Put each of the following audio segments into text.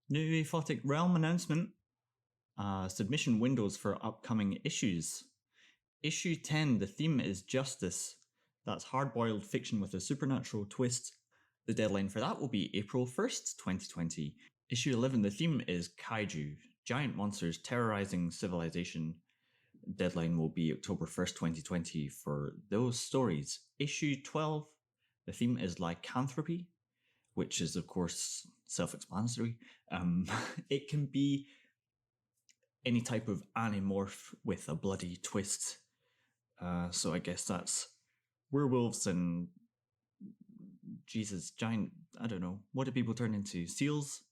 New Aphotic Realm announcement. Submission windows for upcoming issues. Issue 10, the theme is justice. That's hard-boiled fiction with a supernatural twist. The deadline for that will be April 1st, 2020. Issue 11, the theme is kaiju, giant monsters terrorizing civilization. Deadline will be October 1st, 2020 for those stories. Issue 12, the theme is lycanthropy, which is, of course, self-explanatory. It can be any type of animorph with a bloody twist. So I guess that's werewolves and Jesus, giant, I don't know. What do people turn into? Seals?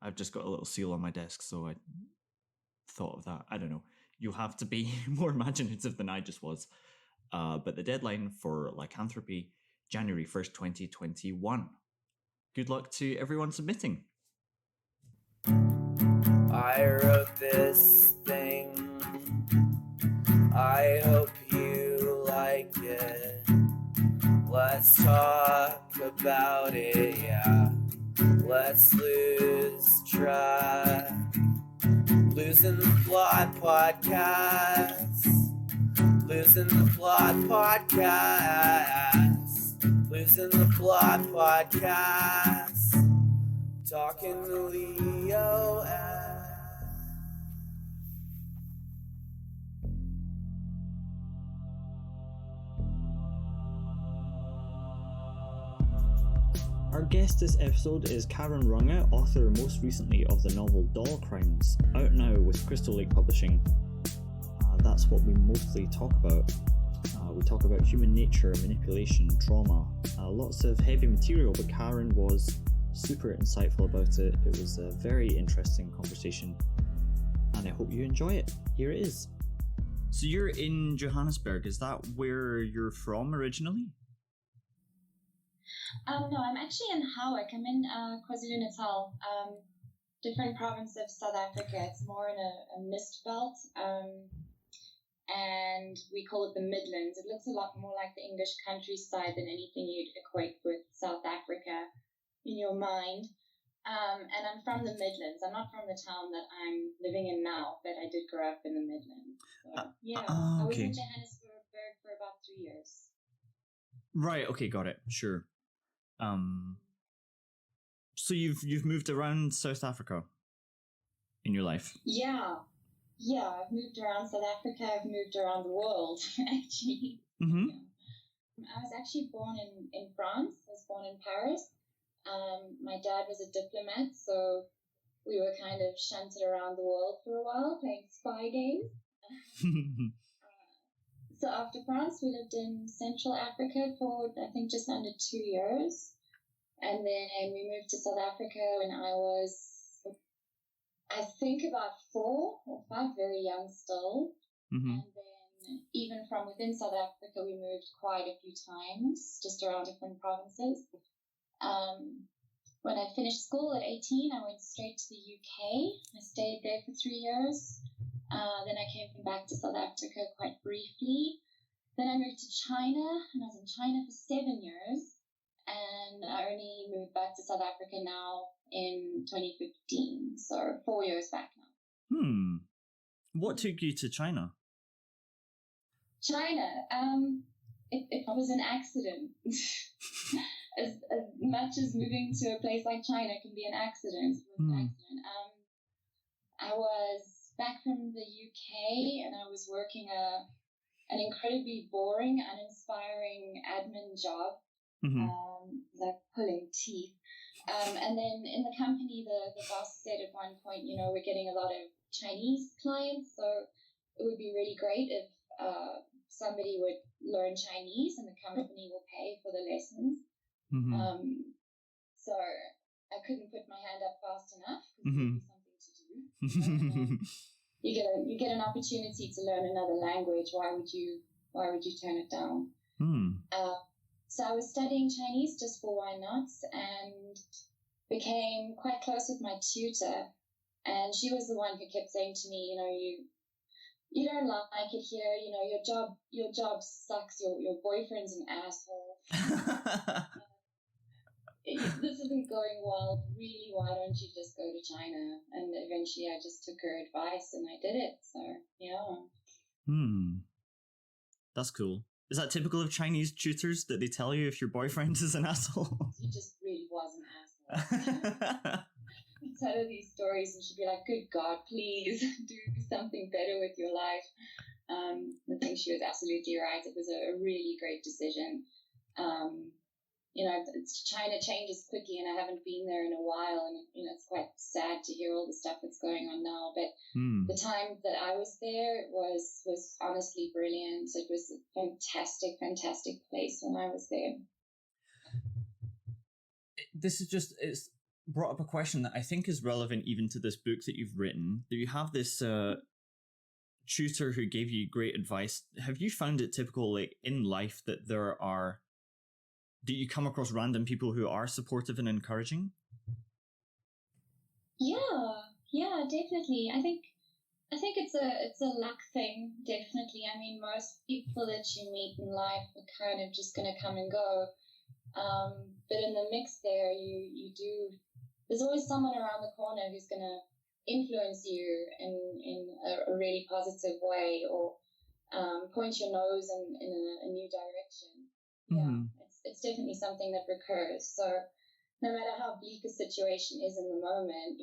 I've just got a little seal on my desk, so I thought of that. I don't know. You'll have to be more imaginative than I just was. But the deadline for lycanthropy, January 1st, 2021. Good luck to everyone submitting. I wrote this thing. I hope you like it. Let's talk about it, yeah. Let's lose track. Losing the Plot Podcast. Losing the Plot Podcast. Losing the Plot Podcast. Talking to Leo. Our guest this episode is Karen Runge, author most recently of the novel Doll Crimes, out now with Crystal Lake Publishing. That's what we mostly talk about. We talk about human nature, manipulation, trauma, lots of heavy material, but Karen was super insightful about it. It was a very interesting conversation, and I hope you enjoy it. Here it is. So you're in Johannesburg, is that where you're from originally? No, I'm actually in Howick. I'm in KwaZulu-Natal, different province of South Africa. It's more in a mist belt, and we call it the Midlands. It looks a lot more like the English countryside than anything you'd equate with South Africa in your mind. And I'm from the Midlands. I'm not from the town that I'm living in now, but I did grow up in the Midlands. So, I was in Johannesburg for about 3 years. Right, okay, got it, sure. So you've moved around South Africa in your life? Yeah, I've moved around South Africa. I've moved around the world, actually. Mm-hmm. I was actually born in France. I was born in Paris. My dad was a diplomat, so we were kind of shunted around the world for a while, playing spy games. So after France, we lived in Central Africa for, I think, just under 2 years. And then we moved to South Africa when I was, I think, about 4 or 5, very young still. Mm-hmm. And then even from within South Africa, we moved quite a few times, just around different provinces. When I finished school at 18, I went straight to the UK. I stayed there for 3 years. Then I came back to South Africa quite briefly. Then I moved to China, and I was in China for 7 years. And I only moved back to South Africa now in 2015, so 4 years back now. What took you to China? China, it was an accident. as much as moving to a place like China can be an accident, it was an accident. I was back from the UK, and I was working an incredibly boring, uninspiring admin job, like pulling teeth. And then in the company, the boss said at one point, we're getting a lot of Chinese clients, so it would be really great if somebody would learn Chinese and the company will pay for the lessons. So I couldn't put my hand up fast enough because there would be something to do. You get an opportunity to learn another language. Why would you turn it down? So I was studying Chinese just for why not, and became quite close with my tutor. And she was the one who kept saying to me, you don't like it here. Your job sucks. Your boyfriend's an asshole. this isn't going well. Really, why don't you just go to China? And eventually I just took her advice and I did it. So, yeah. That's cool. Is that typical of Chinese tutors that they tell you if your boyfriend is an asshole? He just really was an asshole. I'd tell her these stories and she'd be like, good God, please do something better with your life. I think she was absolutely right. It was a really great decision. China changes quickly and I haven't been there in a while, and it's quite sad to hear all the stuff that's going on now, but the time that I was there was honestly brilliant. It was a fantastic place when I was there. It's brought up a question that I think is relevant even to this book that you've written. You have this tutor who gave you great advice. Have you found it typical, like in life, that do you come across random people who are supportive and encouraging? Yeah, definitely. I think it's a luck thing, definitely. I mean, most people that you meet in life are kind of just going to come and go. But in the mix there, there's always someone around the corner who's going to influence you in a really positive way, or point your nose in a new direction. Yeah, it's definitely something that recurs. So no matter how bleak a situation is in the moment,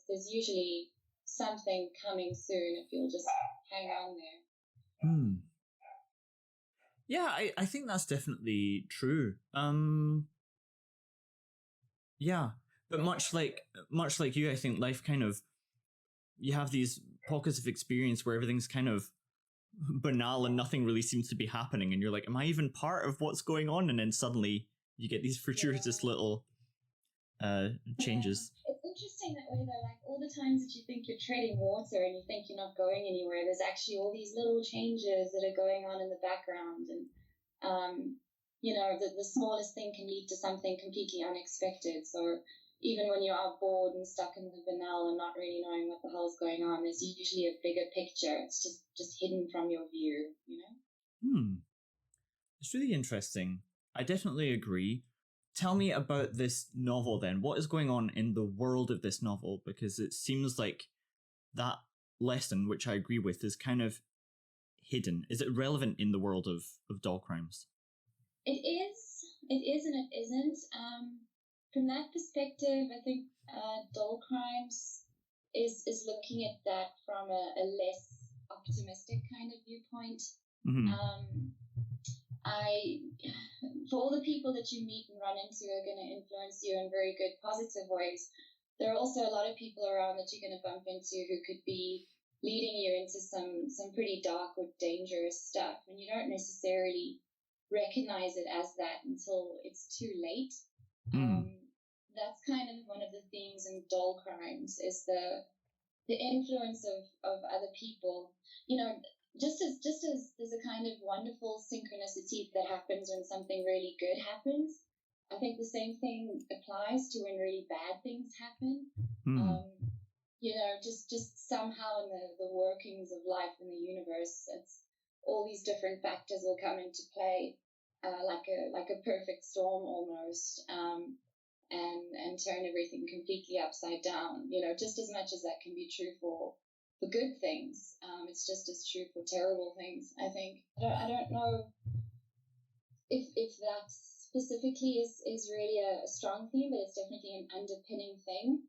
there's usually something coming soon if you'll just hang on there. Yeah, I think that's definitely true. Yeah, but much like you, I think life kind of, you have these pockets of experience where everything's kind of banal and nothing really seems to be happening, and you're like, am I even part of what's going on? And then suddenly you get these fortuitous little changes. It's interesting that way though, like all the times that you think you're treading water and you think you're not going anywhere, there's actually all these little changes that are going on in the background, and the smallest thing can lead to something completely unexpected. So even when you are bored and stuck in the banal and not really knowing what the hell's going on, there's usually a bigger picture. It's just hidden from your view, It's really interesting. I definitely agree. Tell me about this novel then. What is going on in the world of this novel? Because it seems like that lesson, which I agree with, is kind of hidden. Is it relevant in the world of doll crimes? It is and it isn't. From that perspective, I think doll crimes is looking at that from a less optimistic kind of viewpoint. For all the people that you meet and run into are going to influence you in very good, positive ways. There are also a lot of people around that you're going to bump into who could be leading you into some pretty dark or dangerous stuff, and you don't necessarily recognize it as that until it's too late. That's kind of one of the themes in doll crimes, is the influence of other people. Just as there's a kind of wonderful synchronicity that happens when something really good happens, I think the same thing applies to when really bad things happen. Just somehow in the workings of life in the universe, it's all these different factors will come into play, like a perfect storm almost, and turn everything completely upside down. Just as much as that can be true for good things, it's just as true for terrible things, I think. I don't know if that specifically is really a strong theme, but it's definitely an underpinning thing.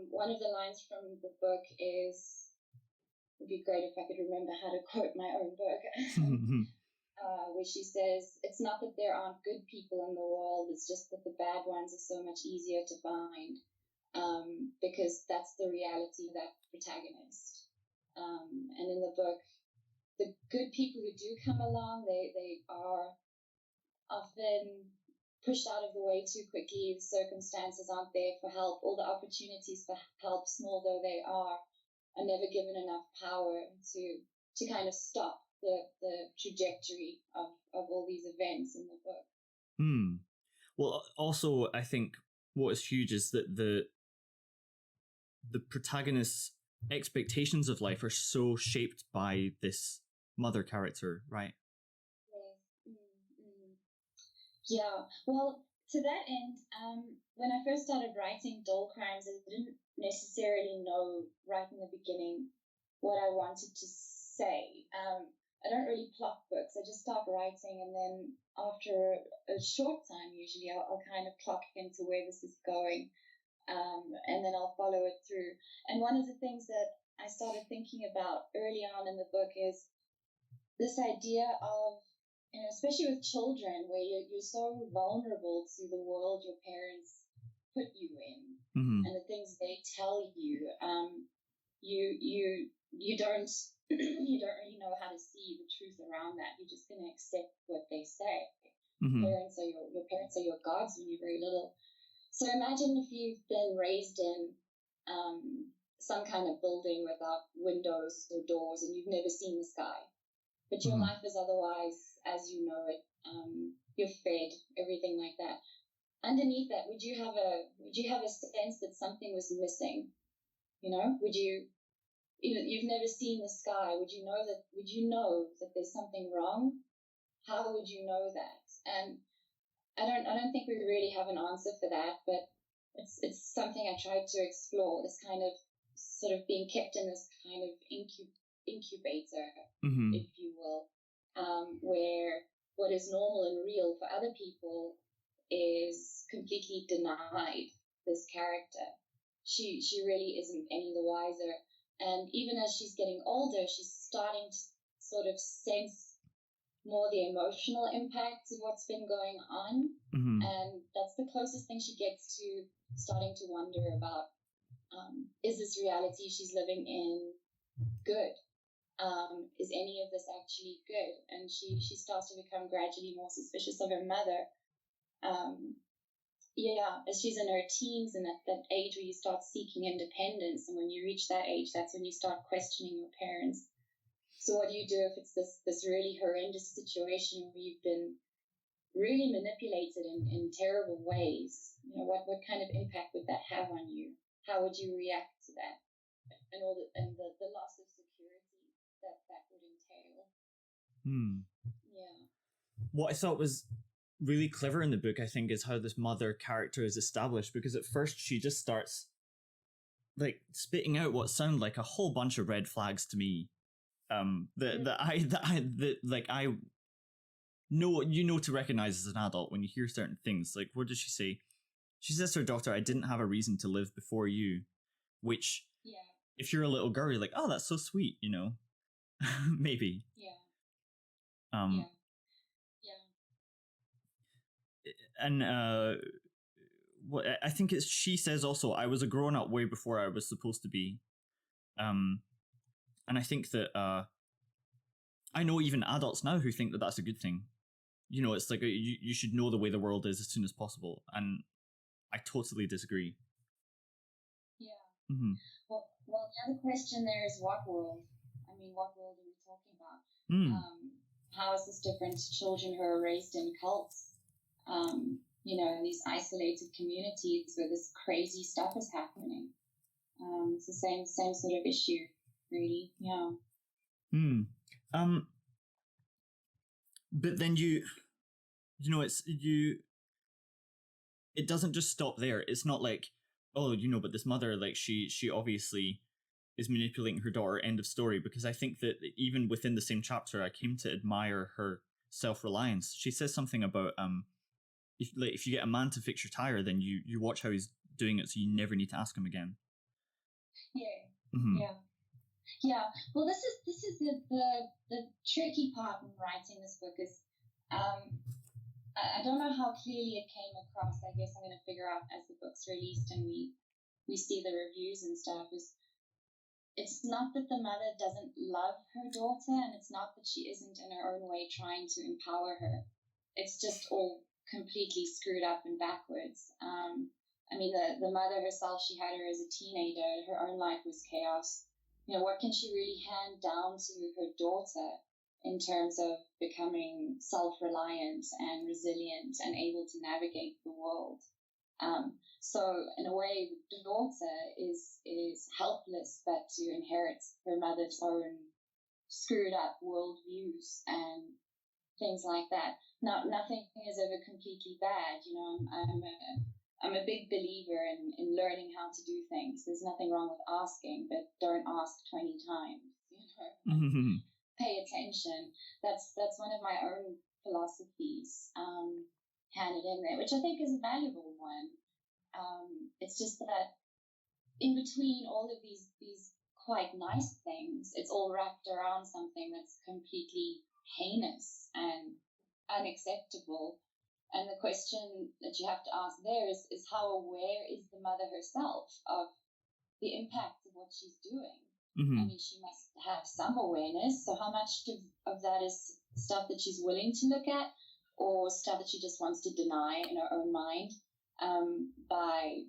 One of the lines from the book it'd be great if I could remember how to quote my own book, where she says, it's not that there aren't good people in the world, it's just that the bad ones are so much easier to find. Because that's the reality of that protagonist. And in the book, the good people who do come along, they are often pushed out of the way too quickly. The circumstances aren't there for help. All the opportunities for help, small though they are never given enough power to kind of stop the trajectory of all these events in the book. Well, also, I think what is huge is that the protagonist's expectations of life are so shaped by this mother character, right? Yes. Yeah. Well, to that end, when I first started writing Doll Crimes, I didn't necessarily know right in the beginning what I wanted to say. I don't really plot books. I just start writing, and then after a short time, usually I'll kind of clock into where this is going, and then I'll follow it through. And one of the things that I started thinking about early on in the book is this idea of, especially with children, where you're so vulnerable to the world your parents put you in, and the things they tell you. You don't you don't really know how to see the truth around that. You're just going to accept what they say. Parents are your parents are your gods when you're very little. So imagine if you've been raised in some kind of building without windows or doors, and you've never seen the sky, but your life is otherwise as you know it. You're fed, everything like that. Underneath that, would you have a sense that something was missing? Would you? You've never seen the sky. Would you know that there's something wrong? How would you know that? And I don't think we really have an answer for that, but it's something I tried to explore. This kind of sort of being kept in this kind of incubator, if you will, where what is normal and real for other people is completely denied this character. She really isn't any the wiser. And even as she's getting older, she's starting to sort of sense more the emotional impacts of what's been going on. And that's the closest thing she gets to starting to wonder about, is this reality she's living in good? Is any of this actually good? And she starts to become gradually more suspicious of her mother. As she's in her teens, and that age where you start seeking independence, and when you reach that age, that's when you start questioning your parents. So what do you do if it's this really horrendous situation where you've been really manipulated in terrible ways? What kind of impact would that have on you? How would you react to that? And the loss of security that would entail. Yeah. What I thought was really clever in the book, I think, is how this mother character is established, because at first she just starts like spitting out what sound like a whole bunch of red flags to me. That I know to recognize as an adult when you hear certain things. Like, what does she say? She says to her daughter, "I didn't have a reason to live before you," which, if you're a little girl, you're like, "Oh, that's so sweet," maybe. And what I think she says also, "I was a grown up way before I was supposed to be," and I think that I know even adults now who think that that's a good thing. It's like you should know the way the world is as soon as possible, and I totally disagree. Well, the other question there is what world? I mean, what world are we talking about? How is this different to children who are raised in cults? In these isolated communities where this crazy stuff is happening. It's the same sort of issue, really. Yeah. But then it doesn't just stop there. It's not like, oh, but this mother, like, she obviously is manipulating her daughter, end of story, because I think that even within the same chapter, I came to admire her self-reliance. She says something about, if you get a man to fix your tire, then you watch how he's doing it, so you never need to ask him again. Yeah. Well, this is the tricky part in writing this book is, I don't know how clearly it came across. I guess I'm going to figure out as the book's released and we see the reviews and stuff. It's not that the mother doesn't love her daughter, and it's not that she isn't in her own way trying to empower her. It's just all completely screwed up and backwards. I mean, the mother herself, she had her as a teenager. Her own life was chaos. What can she really hand down to her daughter in terms of becoming self-reliant and resilient and able to navigate the world? So in a way, the daughter is helpless, but to inherit her mother's own screwed up worldviews and things like that. Now, nothing is ever completely bad. You know, I'm a big believer in learning how to do things. There's nothing wrong with asking, but don't ask 20 times. You know, pay attention. That's one of my own philosophies, handed in there, which I think is a valuable one. It's just that in between all of these quite nice things, it's all wrapped around something that's completely heinous and unacceptable. And the question that you have to ask there is how aware is the mother herself of the impact of what she's doing? I mean, she must have some awareness. So how much of that is stuff that she's willing to look at, or stuff that she just wants to deny in her own mind, by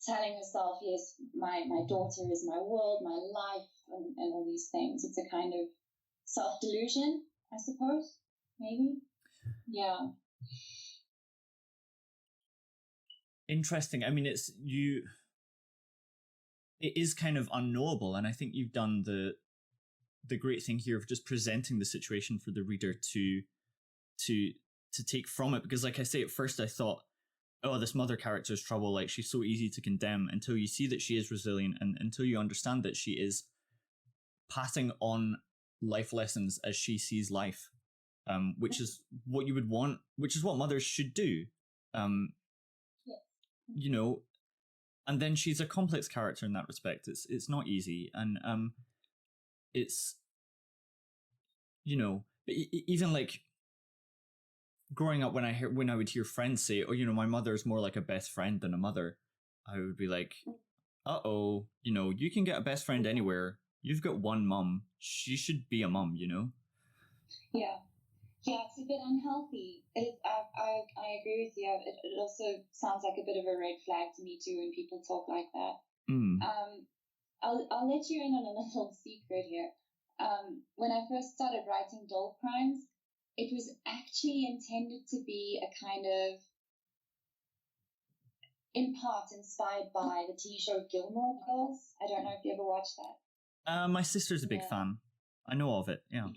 telling herself, yes, my daughter is my world, my life, and all these things. It's a kind of self-delusion, I suppose, maybe. Yeah. Interesting. I mean, it is kind of unknowable, and I think you've done the great thing here of just presenting the situation for the reader to take from it. Because, like I say, at first I thought, oh, this mother character's trouble, like she's so easy to condemn, until you see that she is resilient, and until you understand that she is passing on life lessons as she sees life, which is what you would want, which is what mothers should do. You know, and then she's a complex character in that respect. It's not easy, and it's, you know, even like growing up, when I would hear friends say, oh, you know, my mother's more like a best friend than a mother, I would be like, uh-oh, you know, you can get a best friend anywhere. You've got one mum. She should be a mum, you know? Yeah. Yeah, it's a bit unhealthy. I agree with you. It also sounds like a bit of a red flag to me too when people talk like that. I'll let you in on a little secret here. When I first started writing Doll Crimes, it was actually intended to be a kind of, in part, inspired by the TV show Gilmore Girls. I don't know if you ever watched that. My sister's a big fan. I know of it, yeah.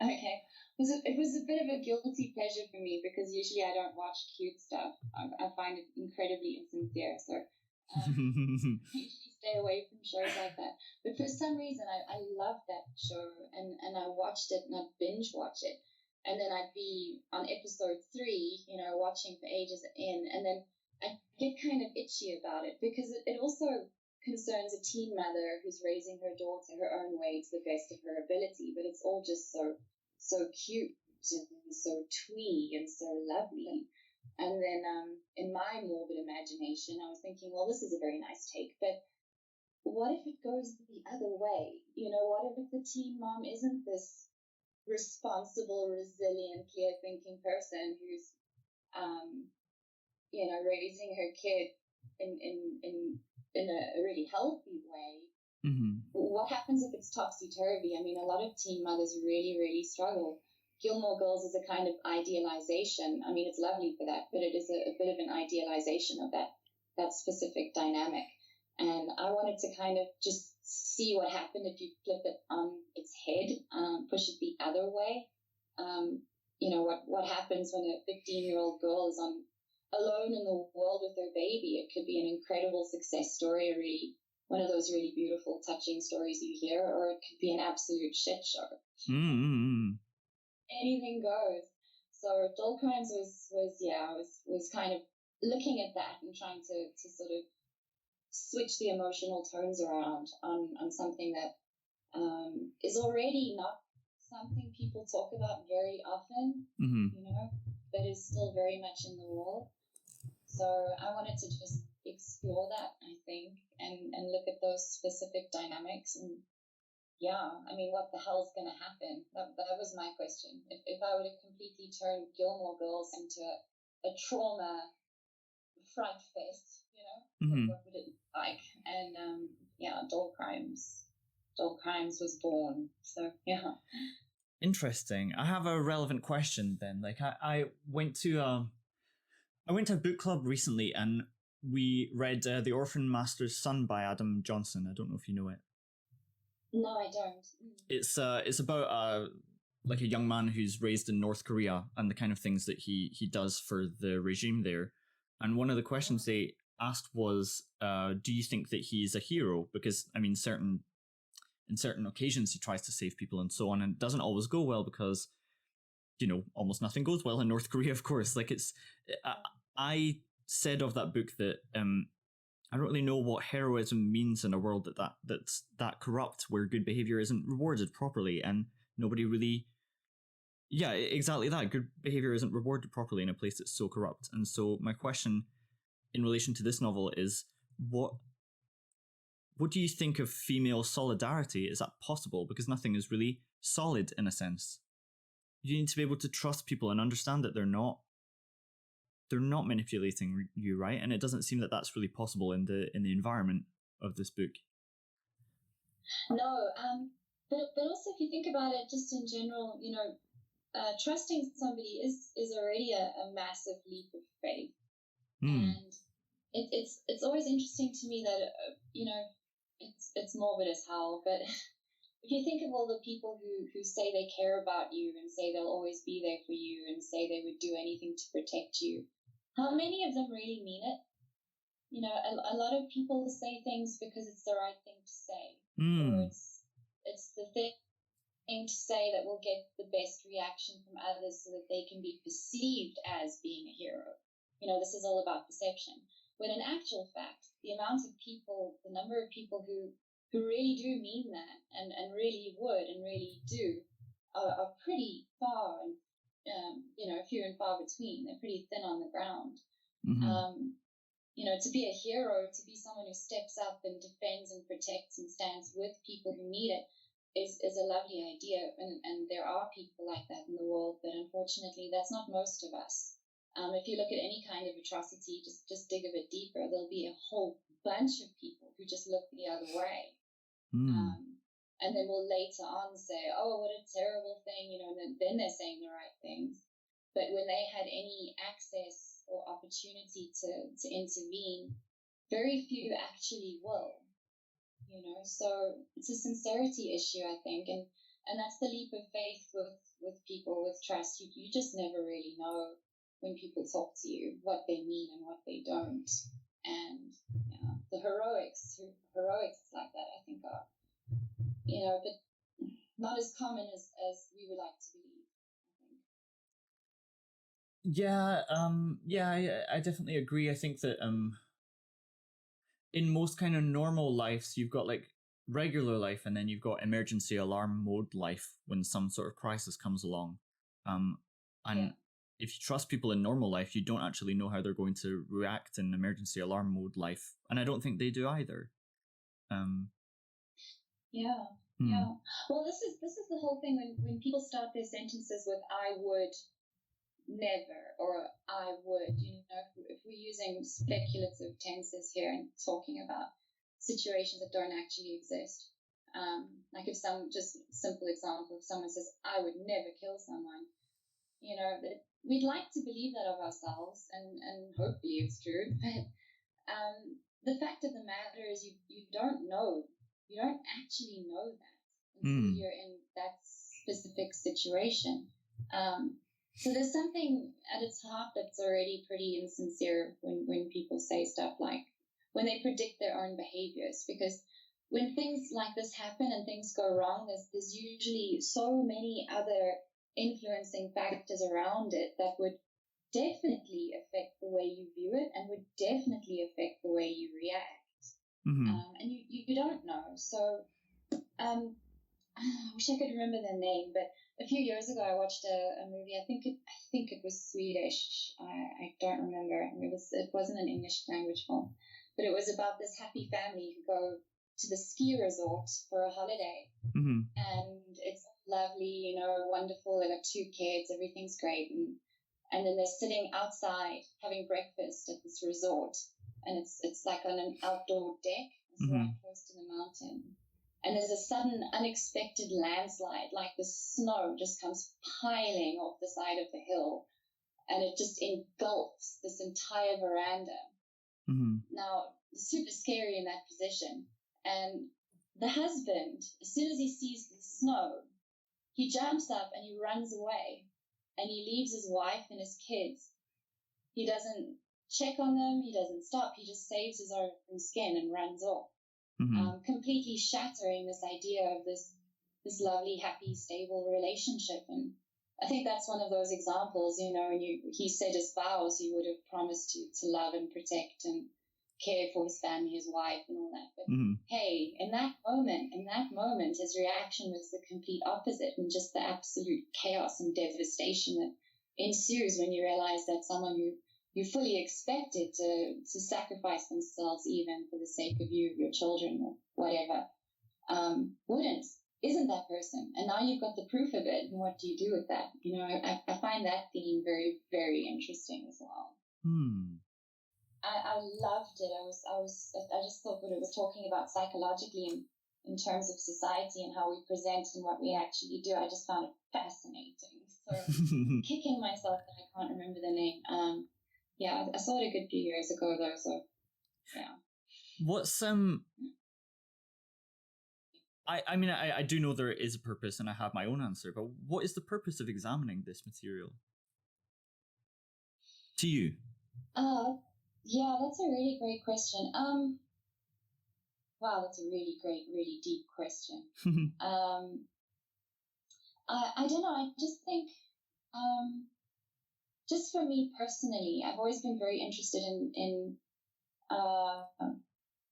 Okay. It was a bit of a guilty pleasure for me, because usually I don't watch cute stuff. I find it incredibly insincere, so I usually stay away from shows like that. But for some reason, I loved that show, and I watched it, and I'd binge watch it. And then I'd be on episode 3, you know, watching for ages in, and then I get kind of itchy about it, because it also concerns a teen mother who's raising her daughter her own way to the best of her ability, but it's all just so cute and so twee and so lovely. And then in my morbid imagination, I was thinking, well, this is a very nice take, but what if it goes the other way? You know, what if the teen mom isn't this responsible, resilient, clear-thinking person who's, you know, raising her kid in a really healthy way? What happens if it's topsy-turvy? I mean, a lot of teen mothers really, really struggle. Gilmore Girls is a kind of idealization. I mean, it's lovely for that, but it is a bit of an idealization of that specific dynamic. And I wanted to kind of just see what happened if you flip it on its head, push it the other way. You know, what happens when a 15-year-old girl is alone in the world with her baby? It could be an incredible success story, really one of those really beautiful, touching stories you hear, or it could be an absolute shit show. Anything goes. So Doll Crimes was kind of looking at that and trying to sort of switch the emotional tones around on something that is already not something people talk about very often, you know, but is still very much in the world. So I wanted to just explore that, I think, and look at those specific dynamics. And yeah, I mean, what the hell's going to happen? That was my question. If I would have completely turned Gilmore Girls into a trauma fright fest, you know, what would it look like? And yeah, Doll Crimes was born. So yeah. Interesting. I have a relevant question then. Like I went to a book club recently, and we read The Orphan Master's Son by Adam Johnson. I don't know if you know it. No, I don't. It's about like a young man who's raised in North Korea and the kind of things that he does for the regime there. And one of the questions they asked was, do you think that he's a hero? Because, I mean, in certain occasions he tries to save people and so on, and it doesn't always go well because, almost nothing goes well in North Korea, of course. Like, I said of that book that I don't really know what heroism means in a world that's that corrupt, where good behavior isn't rewarded properly, and nobody really, yeah, exactly that. Good behavior isn't rewarded properly in a place that's so corrupt. And so my question in relation to this novel is, what do you think of female solidarity? Is that possible? Because nothing is really solid in a sense. You need to be able to trust people and understand that they're not manipulating you, right? And it doesn't seem that that's really possible in the environment of this book. No, but also if you think about it, just in general, trusting somebody is already a massive leap of faith, and it's always interesting to me that it's morbid as hell, but if you think of all the people who say they care about you and say they'll always be there for you and say they would do anything to protect you, how many of them really mean it? A lot of people say things because it's the right thing to say, or it's the thing to say that will get the best reaction from others so that they can be perceived as being a hero. This is all about perception. When in actual fact, the number of people who really do mean that and really would and really do are pretty far and, few and far between. They're pretty thin on the ground. Mm-hmm. To be a hero, to be someone who steps up and defends and protects and stands with people who need it is a lovely idea. And there are people like that in the world, but unfortunately, that's not most of us. If you look at any kind of atrocity, just dig a bit deeper, there'll be a whole bunch of people who just look the other way. And then will later on say, oh, what a terrible thing, and then they're saying the right things. But when they had any access or opportunity to intervene, very few actually will, So it's a sincerity issue, I think, and that's the leap of faith with people, with trust. You just never really know when people talk to you what they mean and what they don't. And the heroics like that, I think, are, but not as common as we would like to believe, I think. I definitely agree. I think that in most kind of normal lives, you've got like regular life, and then you've got emergency alarm mode life when some sort of crisis comes along. If you trust people in normal life, you don't actually know how they're going to react in emergency alarm mode life, and I don't think they do either. Yeah. Well, this is the whole thing when people start their sentences with "I would never" or "I would." If we're using speculative tenses here and talking about situations that don't actually exist, like if just simple example, if someone says, "I would never kill someone," that we'd like to believe that of ourselves, and hopefully it's true. But the fact of the matter is, you don't know. You don't actually know that until you're in that specific situation. So there's something at its heart that's already pretty insincere when people say stuff like, when they predict their own behaviors, because when things like this happen and things go wrong, there's usually so many other influencing factors around it that would definitely affect the way you view it and would definitely affect the way you react. And you don't know. So I wish I could remember the name, but a few years ago I watched a movie. I think it was Swedish. I don't remember. It wasn't an English language film, but it was about this happy family who go to the ski resort for a holiday, and it's lovely, wonderful. They got 2 kids, everything's great, and then they're sitting outside having breakfast at this resort, and it's like on an outdoor deck. It's right close to the mountain. And there's a sudden unexpected landslide, like the snow just comes piling off the side of the hill, and it just engulfs this entire veranda. Now, it's super scary in that position. And the husband, as soon as he sees the snow, he jumps up and he runs away, and he leaves his wife and his kids. He doesn't check on them. He doesn't stop. He just saves his own skin and runs off, completely shattering this idea of this lovely, happy, stable relationship. And I think that's one of those examples, you know, when he said his vows, he would have promised to love and protect and care for his family, his wife, and all that. But hey, in that moment, his reaction was the complete opposite, and just the absolute chaos and devastation that ensues when you realize that someone who you fully expected to sacrifice themselves even for the sake of you, your children, or whatever, isn't that person. And now you've got the proof of it, and what do you do with that? You know, I find that theme very, very interesting as well. I loved it. I just thought what it was talking about psychologically in terms of society and how we present and what we actually do. I just found it fascinating. So kicking myself that I can't remember the name. Yeah, I saw it a good few years ago though. So yeah. What's I mean, I do know there is a purpose, and I have my own answer. But what is the purpose of examining this material to you? Yeah, that's a really great question. Wow, that's a really great, really deep question. I don't know. I just think, just for me personally, I've always been very interested in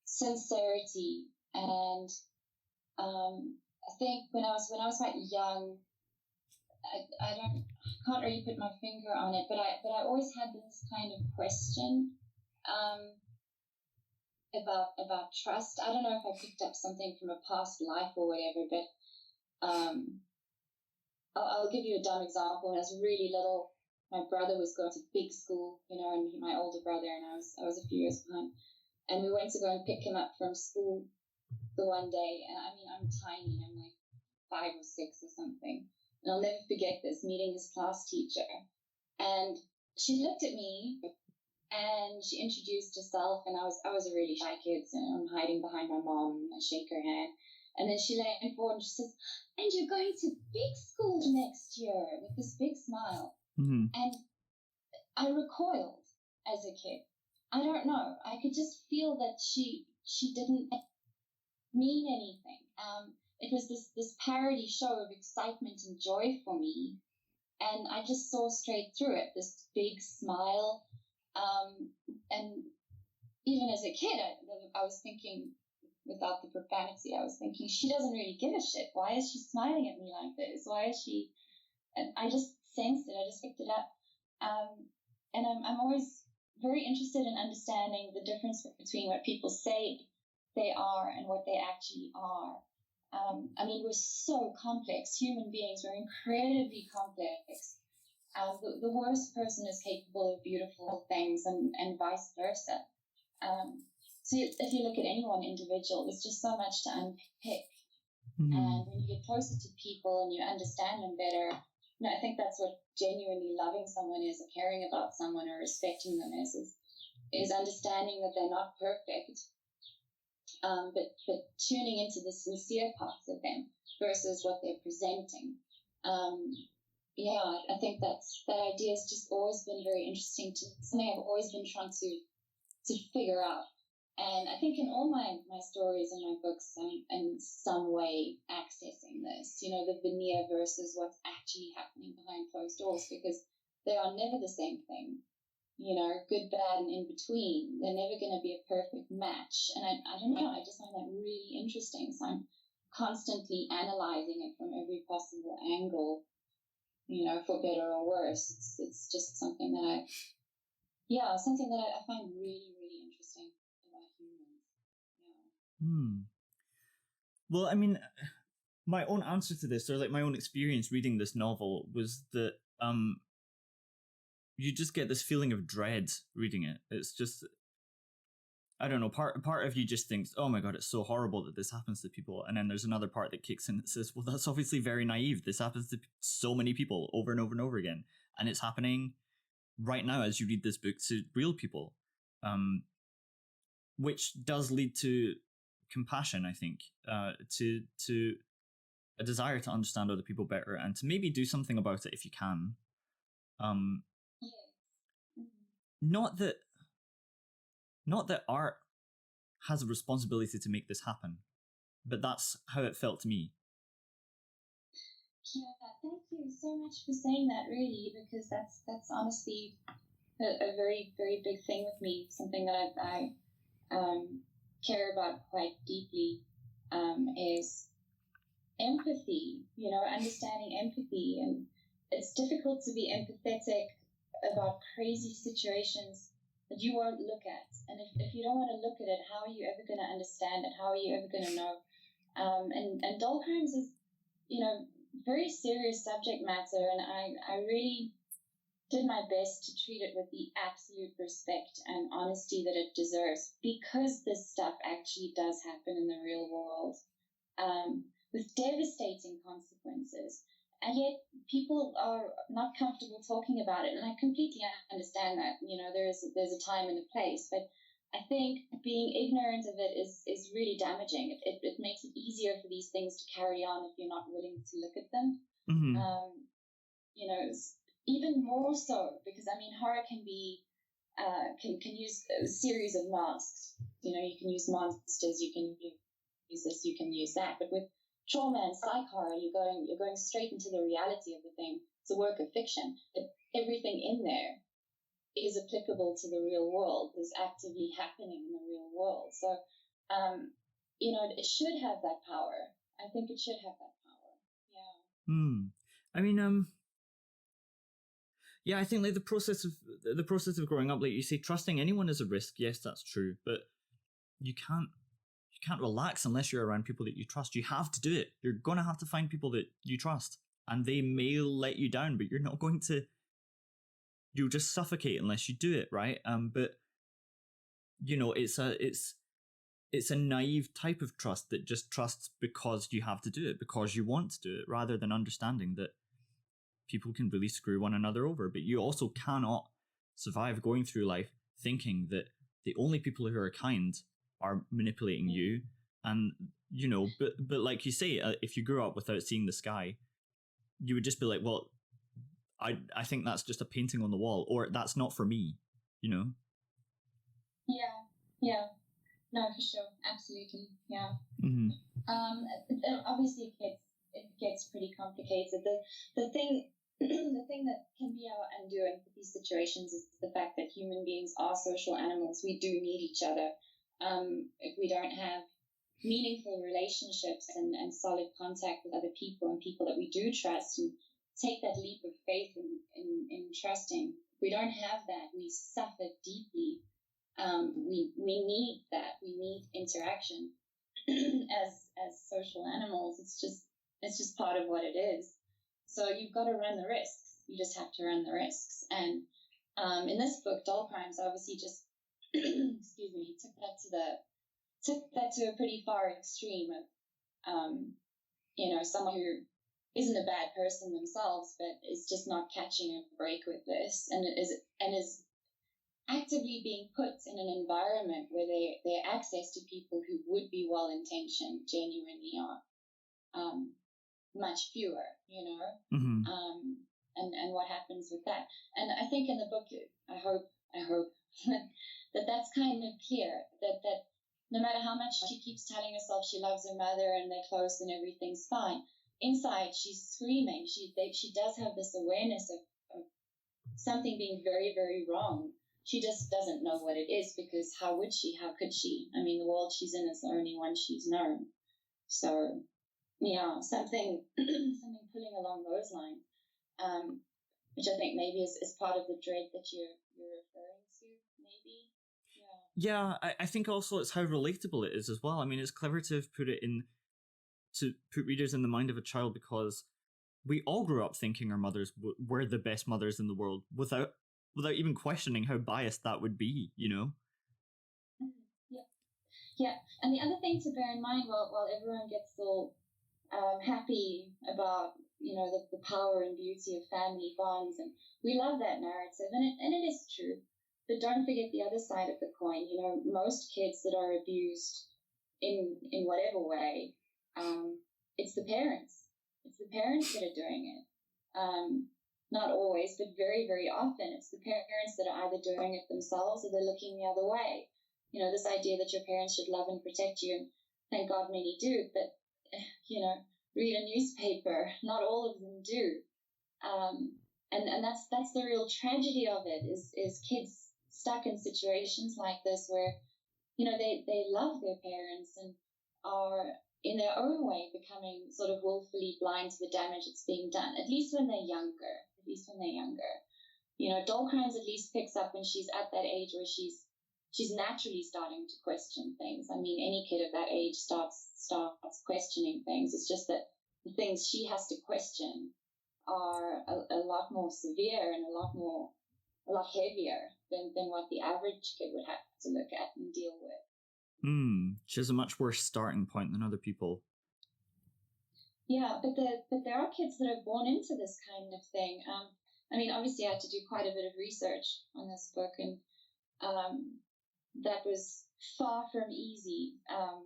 sincerity, and I think when I was quite young, I can't really put my finger on it, but I always had this kind of question about trust. I don't know if I picked up something from a past life or whatever, but I'll give you a dumb example. When I was really little, my brother was going to big school, you know, and my older brother, and I was a few years behind, and we went to go and pick him up from school the one day, and I mean, I'm tiny, I'm like 5 or 6 or something, and I'll never forget this, meeting his class teacher, and she looked at me and she introduced herself, and I was a really shy kid, so I'm hiding behind my mom, and I shake her hand, and then she leaned forward and she says, "And you're going to big school next year," with this big smile. And I recoiled as a kid. I don't know, I could just feel that she didn't mean anything. It was this parody show of excitement and joy for me, and I just saw straight through it, this big smile. And even as a kid, I was thinking, without the profanity, I was thinking, she doesn't really give a shit. Why is she smiling at me like this? Why is she? And I just sensed it. I just picked it up. And I'm always very interested in understanding the difference between what people say they are and what they actually are. I mean, we're so complex. Human beings, we're incredibly complex. The worst person is capable of beautiful things, and vice versa. So if you look at any one individual, there's just so much to unpick. And when you get closer to people and you understand them better, you know, I think that's what genuinely loving someone is, or caring about someone, or respecting them is understanding that they're not perfect, but tuning into the sincere parts of them versus what they're presenting. Yeah, I think that idea has just always been very interesting to something I've always been trying to figure out. And I think in all my stories and my books, I'm in some way accessing this, you know, the veneer versus what's actually happening behind closed doors, because they are never the same thing. You know, good, bad, and in between. They're never going to be a perfect match. And I don't know, I just find that really interesting. So I'm constantly analyzing it from every possible angle, you know, for better or worse. It's just something that I find really, really interesting about humans. Yeah. Well, I mean, my own answer to this, or like my own experience reading this novel, was that you just get this feeling of dread reading it. It's just, I don't know, part of you just thinks, oh my god, it's so horrible that this happens to people. And then there's another part that kicks in that says, well, that's obviously very naive. This happens to so many people over and over and over again. And it's happening right now as you read this book to real people, which does lead to compassion, I think, to a desire to understand other people better and to maybe do something about it if you can. Yes. Not that art has a responsibility to make this happen, but that's how it felt to me. Yeah, thank you so much for saying that, really, because that's honestly a very, very big thing with me, something that I care about quite deeply, is empathy, understanding empathy. And it's difficult to be empathetic about crazy situations that you won't look at. And if you don't want to look at it, how are you ever going to understand it? How are you ever going to know? And doll crimes is, very serious subject matter, and I really did my best to treat it with the absolute respect and honesty that it deserves, because this stuff actually does happen in the real world, with devastating consequences. And yet people are not comfortable talking about it, and I completely understand that. There's a time and a place, but I think being ignorant of it is really damaging. It makes it easier for these things to carry on if you're not willing to look at them. Mm-hmm. Even more so because horror can be can use a series of masks. You can use monsters, you can use this, you can use that. But with trauma and psych horror, you're going straight into the reality of the thing. It's a work of fiction, but everything in there is applicable to the real world, is actively happening in the real world. So, it should have that power. I think it should have that power. Yeah. Yeah, I think like the process of growing up, like you say, trusting anyone is a risk. Yes, that's true, but you can't relax unless you're around people that you trust. You have to do it. You're gonna have to find people that you trust, and they may let you down, but you're not going to. You'll just suffocate unless you do it, right? But it's a naive type of trust that just trusts because you have to do it, because you want to do it, rather than understanding that people can really screw one another over. But you also cannot survive going through life thinking that the only people who are kind are manipulating you. And but like you say, if you grew up without seeing the sky, you would just be like, well, I think that's just a painting on the wall, or that's not for me, Yeah. No, for sure. Absolutely. Yeah. Mm-hmm. Obviously it gets pretty complicated. The thing that can be our undoing for these situations is the fact that human beings are social animals. We do need each other. If we don't have meaningful relationships and solid contact with other people and people that we do trust and take that leap of faith in trusting, if we don't have that, we suffer deeply. We need that. We need interaction as social animals. It's just part of what it is. So you've got to run the risks. You just have to run the risks. And in this book, Doll Crimes obviously just excuse me, took that to a pretty far extreme of someone who isn't a bad person themselves, but is just not catching a break with this, and is actively being put in an environment where their access to people who would be well-intentioned genuinely are much fewer, Mm-hmm. And what happens with that. And I think in the book, I hope that's kind of clear, that no matter how much she keeps telling herself she loves her mother and they're close and everything's fine, inside she's screaming. She does have this awareness of something being very, very wrong. She just doesn't know what it is, because how would she? How could she? The world she's in is the only one she's known. So, yeah, something pulling along those lines, which I think maybe is part of the dread that you're referring to, maybe. Yeah, I think also it's how relatable it is as well. It's clever to put readers in the mind of a child, because we all grew up thinking our mothers were the best mothers in the world without even questioning how biased that would be, Yeah. And the other thing to bear in mind, while everyone gets all happy about the power and beauty of family bonds, and we love that narrative, and it is true. But don't forget the other side of the coin. Most kids that are abused in whatever way, it's the parents. it's the parents that are doing it. Not always, but very, very often it's the parents that are either doing it themselves or they're looking the other way. You know, this idea that your parents should love and protect you, and thank God many do, but, you know, read a newspaper, not all of them do. And that's the real tragedy of it, is kids stuck in situations like this where, you know, they love their parents and are in their own way becoming sort of willfully blind to the damage that's being done, at least when they're younger. You know, doll crimes at least picks up when she's at that age where she's naturally starting to question things. I mean, any kid of that age starts questioning things. It's just that the things she has to question are a lot more severe and a lot heavier than what the average kid would have to look at and deal with. She has a much worse starting point than other people. Yeah, but there are kids that are born into this kind of thing. I mean, obviously I had to do quite a bit of research on this book, and that was far from easy. I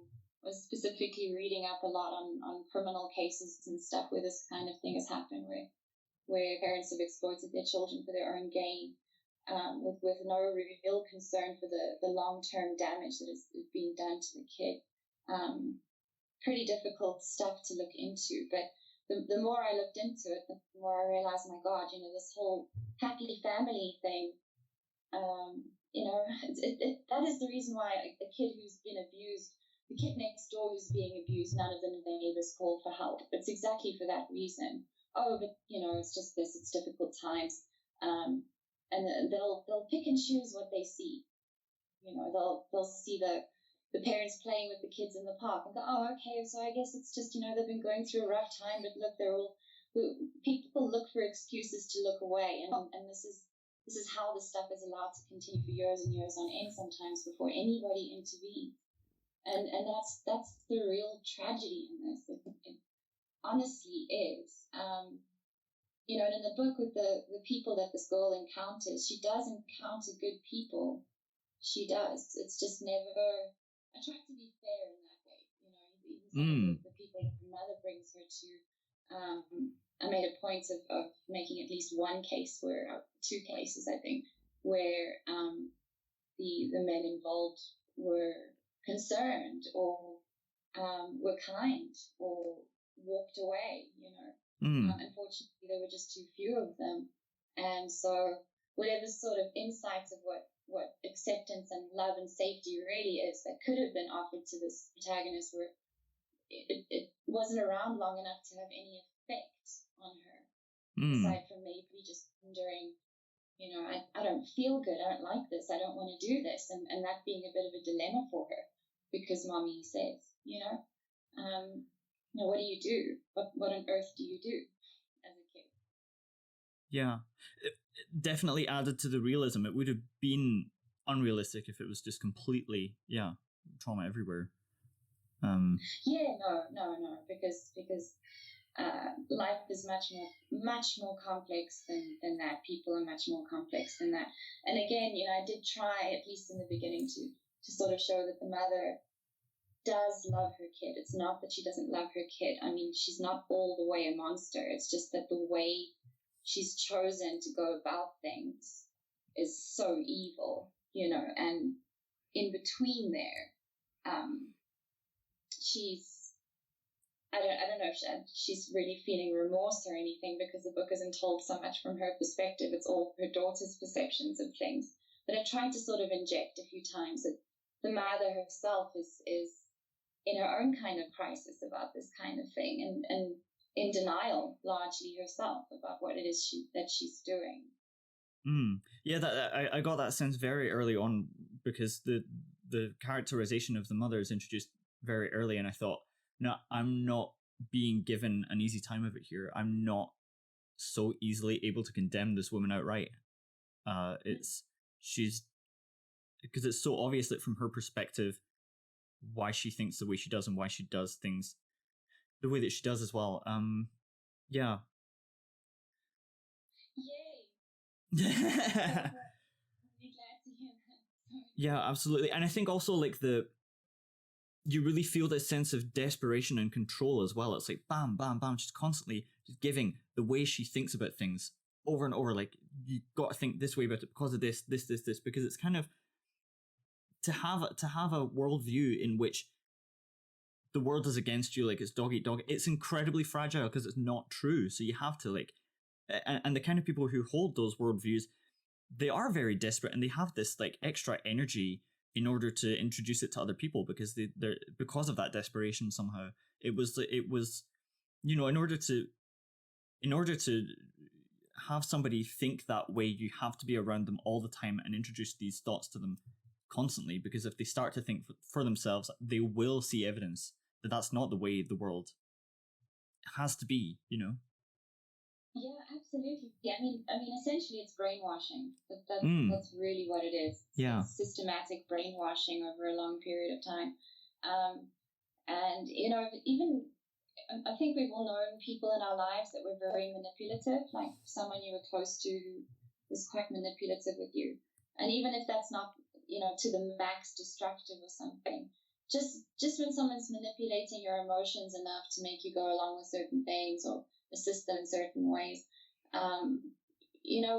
was specifically reading up a lot on criminal cases and stuff where this kind of thing has happened, where parents have exploited their children for their own gain, with no real concern for the long-term damage that is being done to the kid. Pretty difficult stuff to look into, but the more I looked into it, the more I realized, my God, you know, this whole happy family thing, you know, that is the reason why a kid who's been abused, the kid next door who's being abused, none of the neighbors call for help. It's exactly for that reason. Oh, but, you know, it's just this, it's difficult times. And they'll pick and choose what they see. You know, they'll see the parents playing with the kids in the park and go, oh, okay, so I guess it's just, you know, they've been going through a rough time, but look, people look for excuses to look away, and this is how this stuff is allowed to continue for years and years on end sometimes before anybody intervenes. And that's the real tragedy in this. It honestly is. You know, and in the book with the people that this girl encounters, she does encounter good people. She does. It's just never. I try to be fair in that way. You know, even the people that her mother brings her to. I made a point of making at least one case two cases, I think, where the men involved were concerned or were kind or walked away, you know. Unfortunately, there were just too few of them. And so whatever sort of insights of what acceptance and love and safety really is that could have been offered to this protagonist, it wasn't around long enough to have any effect on her, aside from maybe just wondering, you know, I don't feel good, I don't like this, I don't want to do this, and that being a bit of a dilemma for her, because mommy says, you know, what do you do? What on earth do you do as a kid? Yeah, it definitely added to the realism. It would have been unrealistic if it was just completely, trauma everywhere. No, because life is much more complex than that. People are much more complex than that. And again, you know, I did try, at least in the beginning, to sort of show that the mother does love her kid. It's not that she doesn't love her kid. I mean, she's not all the way a monster. It's just that the way she's chosen to go about things is so evil, you know, and in between there, I don't know if she's really feeling remorse or anything, because the book isn't told so much from her perspective. It's all her daughter's perceptions of things. But I tried to sort of inject a few times that the mother herself is in her own kind of crisis about this kind of thing, and in denial largely herself about what it is that she's doing. Yeah, I got that sense very early on, because the characterization of the mother is introduced very early, and I thought, no, I'm not being given an easy time of it here. I'm not so easily able to condemn this woman outright. She's because it's so obvious that from her perspective why she thinks the way she does and why she does things the way that she does as well. Yeah. Yay. Yeah, absolutely. And I think also like the you really feel this sense of desperation and control as well. It's like bam, bam, bam, she's constantly just giving the way she thinks about things over and over. Like, you got to think this way about it because of this, because it's kind of to have a worldview in which the world is against you, like it's dog eat dog. It's incredibly fragile because it's not true. So you have to like, and the kind of people who hold those worldviews, they are very desperate and they have this like extra energy in order to introduce it to other people because they're because of that desperation somehow. It was you know, in order to have somebody think that way, you have to be around them all the time and introduce these thoughts to them constantly, because if they start to think for themselves, they will see evidence that that's not the way the world has to be, you know? Yeah, absolutely. Yeah, I mean, essentially, it's brainwashing. That's really what it is. Yeah. It's systematic brainwashing over a long period of time. And you know, even I think we've all known people in our lives that were very manipulative, like someone you were close to who was quite manipulative with you. And even if that's not, you know, to the max destructive or something, just when someone's manipulating your emotions enough to make you go along with certain things or assist them in certain ways, you know,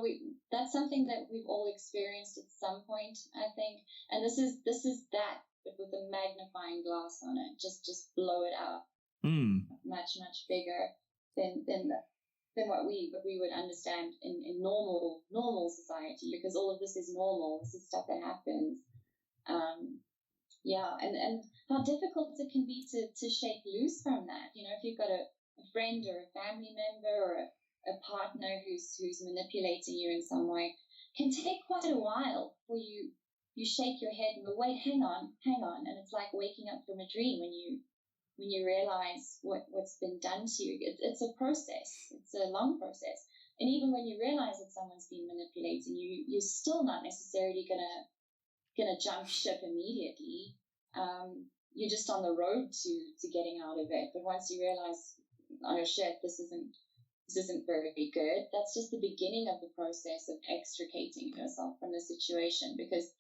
that's something that we've all experienced at some point, I think. And this is that, but with a magnifying glass on it. Just blow it out much bigger than what we would understand in normal society, because all of this is normal. This is stuff that happens. Yeah, and how difficult it can be to shake loose from that. You know, if you've got a friend or a family member or a partner who's manipulating you in some way, can take quite a while before you shake your head and go, wait, hang on, and it's like waking up from a dream when you realize what's been done to you. It's a process. It's a long process. And even when you realize that someone's been manipulating you, you're still not necessarily gonna jump ship immediately. You're just on the road to getting out of it. But once you realize, oh shit, this isn't very good, that's just the beginning of the process of extricating yourself from the situation, because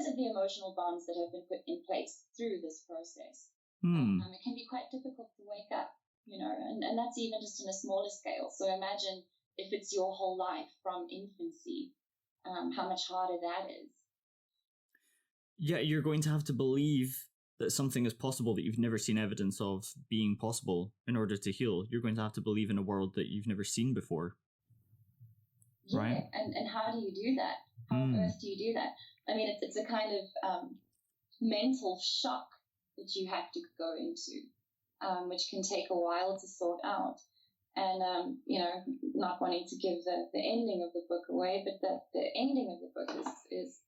of the emotional bonds that have been put in place through this process. It can be quite difficult to wake up, you know, and that's even just on a smaller scale. So imagine if it's your whole life from infancy, how much harder that is. Yeah, you're going to have to believe that something is possible that you've never seen evidence of being possible in order to heal. You're going to have to believe in a world that you've never seen before. Yeah, right? And how do you do that? How on earth do you do that? I mean, it's a kind of mental shock that you have to go into, which can take a while to sort out. And, you know, not wanting to give the ending of the book away, but the ending of the book is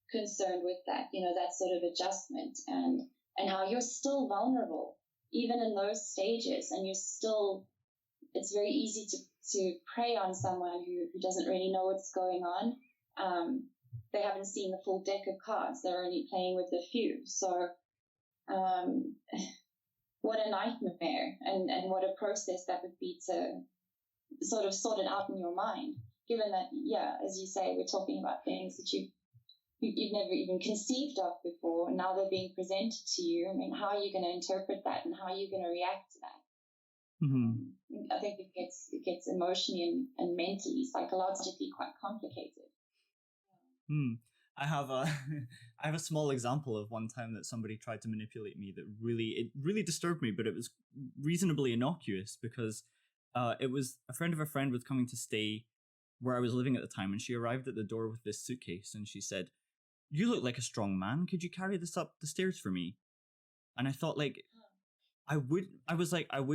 concerned with that, you know, that sort of adjustment and how you're still vulnerable, even in those stages. And it's very easy to prey on someone who doesn't really know what's going on. They haven't seen the full deck of cards. They're only playing with a few. So, what a nightmare and what a process that would be to sort of sort it out in your mind, given that, yeah, as you say, we're talking about things that you've never even conceived of before, and now they're being presented to you. I mean, how are you going to interpret that, and how are you going to react to that? I think it gets emotionally and mentally, psychologically quite complicated. I have a small example of one time that somebody tried to manipulate me that really disturbed me, but it was reasonably innocuous because it was a friend of a friend was coming to stay where I was living at the time, and she arrived at the door with this suitcase, and she said, "You look like a strong man. Could you carry this up the stairs for me?" And I thought, like, I would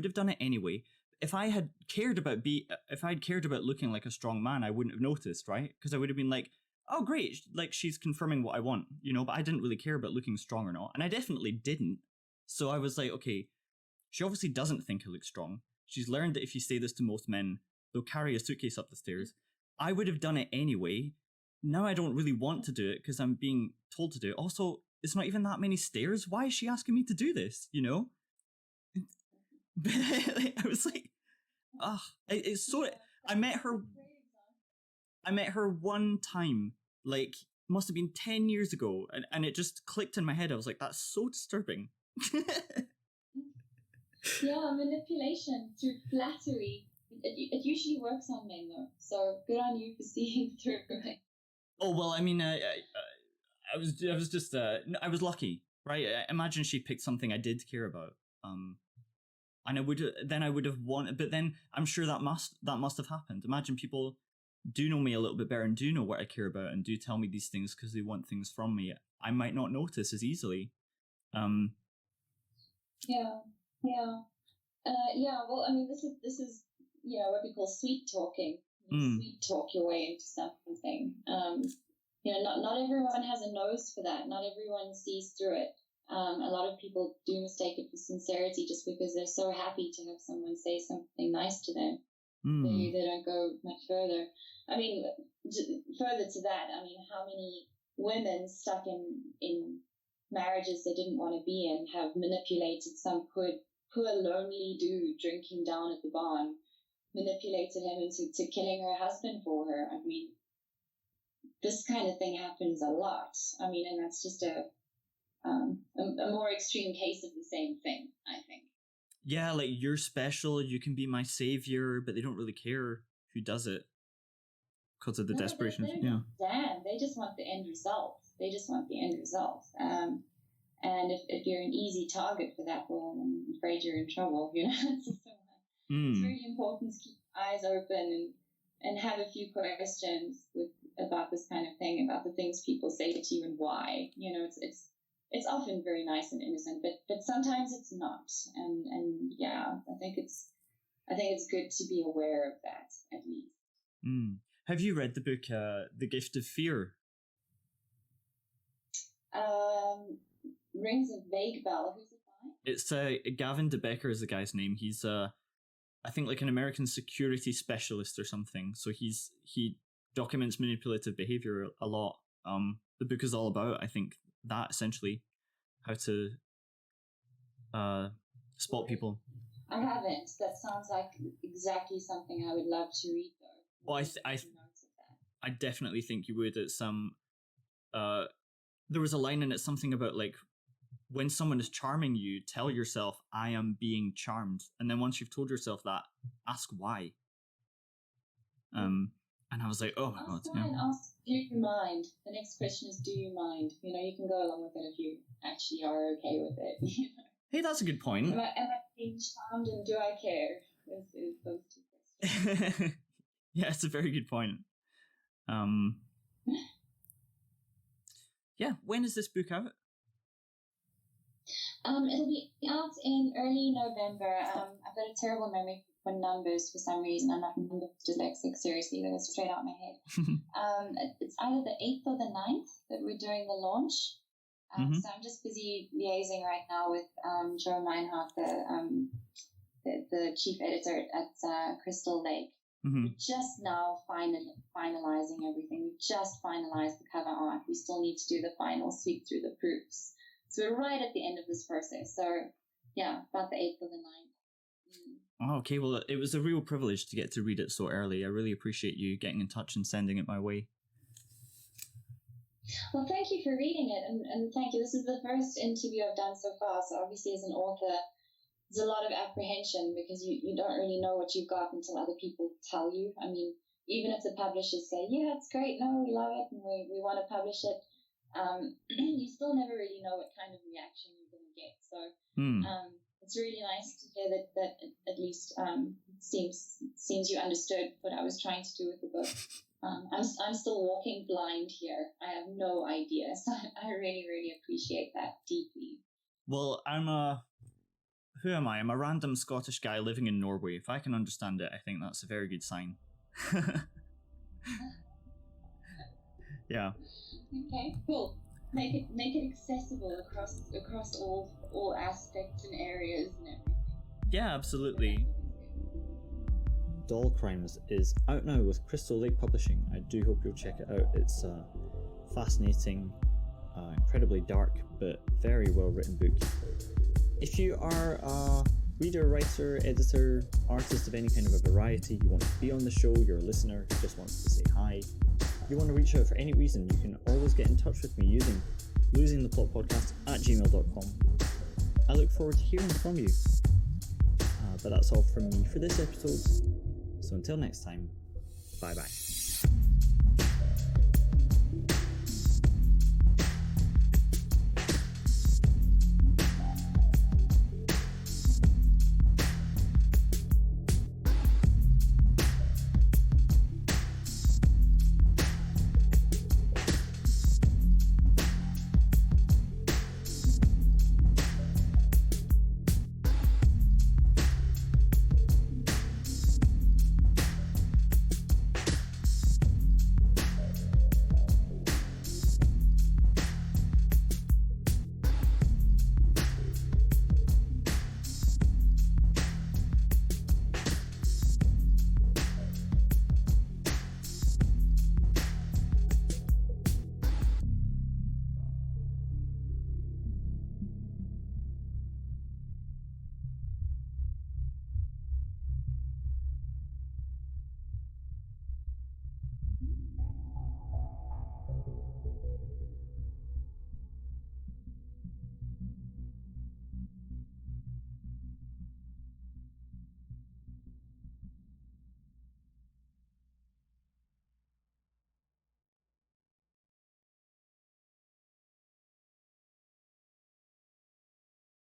have done it anyway. If I'd cared about looking like a strong man, I wouldn't have noticed, right? Because I would have been like, oh great, like she's confirming what I want, you know, but I didn't really care about looking strong or not, and I definitely didn't. So I was like, okay, she obviously doesn't think I look strong. She's learned that if you say this to most men, they'll carry a suitcase up the stairs. I would have done it anyway. Now I don't really want to do it because I'm being told to do it. Also, it's not even that many stairs. Why is she asking me to do this, you know? I was like, it's so... I met her one time, like, must have been 10 years ago, and it just clicked in my head. I was like, that's so disturbing. Yeah, manipulation through flattery. It usually works on men though, so good on you for seeing through it. Oh well, I mean, I was just I was lucky, right? Imagine she picked something I did care about, and I would have wanted, but then I'm sure that must have happened. Imagine people do know me a little bit better and do know what I care about and do tell me these things because they want things from me. I might not notice as easily. Yeah. Well, I mean, this is what we call sweet talking. You sweet talk your way into something. Not everyone has a nose for that. Not everyone sees through it. A lot of people do mistake it for sincerity just because they're so happy to have someone say something nice to them. They don't go much further. I mean, further to that, I mean, how many women stuck in marriages they didn't want to be in have manipulated some poor lonely dude drinking down at the barn, manipulated him into killing her husband for her. I mean, this kind of thing happens a lot. I mean, and that's just a more extreme case of the same thing, I think. Yeah, like, you're special, you can be my savior, but they don't really care who does it because of the desperation. Damn, they just want the end result. And if you're an easy target for that, well, I'm afraid you're in trouble. It's really important to keep eyes open and have a few questions about this kind of thing, about the things people say to you and why. It's often very nice and innocent, but sometimes it's not. And yeah, I think it's good to be aware of that at least. Have you read the book The Gift of Fear? Rings a vague bell. Who's it by? It's Gavin De Becker is the guy's name. He's I think like an American security specialist or something. So he documents manipulative behavior a lot. The book is all about, I think, that essentially, how to spot people. I haven't. That sounds like exactly something I would love to read, though. Well, I definitely think you would. It's there was a line in it, something about like, when someone is charming you, tell yourself, I am being charmed. And then once you've told yourself that, ask why. And I was like, oh my God. And ask, do you mind? The next question is, do you mind? You can go along with it if you actually are okay with it. Hey, that's a good point. Am I being charmed and do I care? Is those two questions. Yeah, it's a very good point. Yeah, when is this book out? It'll be out in early November. I've got a terrible memory for numbers for some reason. I'm not number dyslexic, seriously. That goes straight out my head. It's either the 8th or the 9th that we're doing the launch. So I'm just busy liaising right now with Joe Meinhardt, the chief editor at Crystal Lake. We're just now finalizing everything. We just finalized the cover art. We still need to do the final sweep through the proofs. So we're right at the end of this process. So, yeah, about the 8th or the 9th. Oh, okay, well, it was a real privilege to get to read it so early. I really appreciate you getting in touch and sending it my way. Well, thank you for reading it, and thank you. This is the first interview I've done so far, so obviously as an author, there's a lot of apprehension because you don't really know what you've got until other people tell you. I mean, even if the publishers say, yeah, it's great, no, we love it, and we want to publish it, you still never really know what kind of reaction you're going to get. So it's really nice to hear that at least seems you understood what I was trying to do with the book. I'm still walking blind here. I have no idea. So I really, really appreciate that deeply. Well, who am I? I'm a random Scottish guy living in Norway. If I can understand it, I think that's a very good sign. Yeah. Okay, cool. Make it accessible across all aspects and areas and everything. Yeah, absolutely. Doll Crimes is out now with Crystal Lake Publishing. I do hope you'll check it out. It's a fascinating, incredibly dark, but very well written book. If you are a reader, writer, editor, artist of any kind of a variety, you want to be on the show, you're a listener who just wants to say hi, you want to reach out for any reason, you can always get in touch with me using losingtheplotpodcast@gmail.com. I look forward to hearing from you. But that's all from me for this episode. So until next time, bye bye.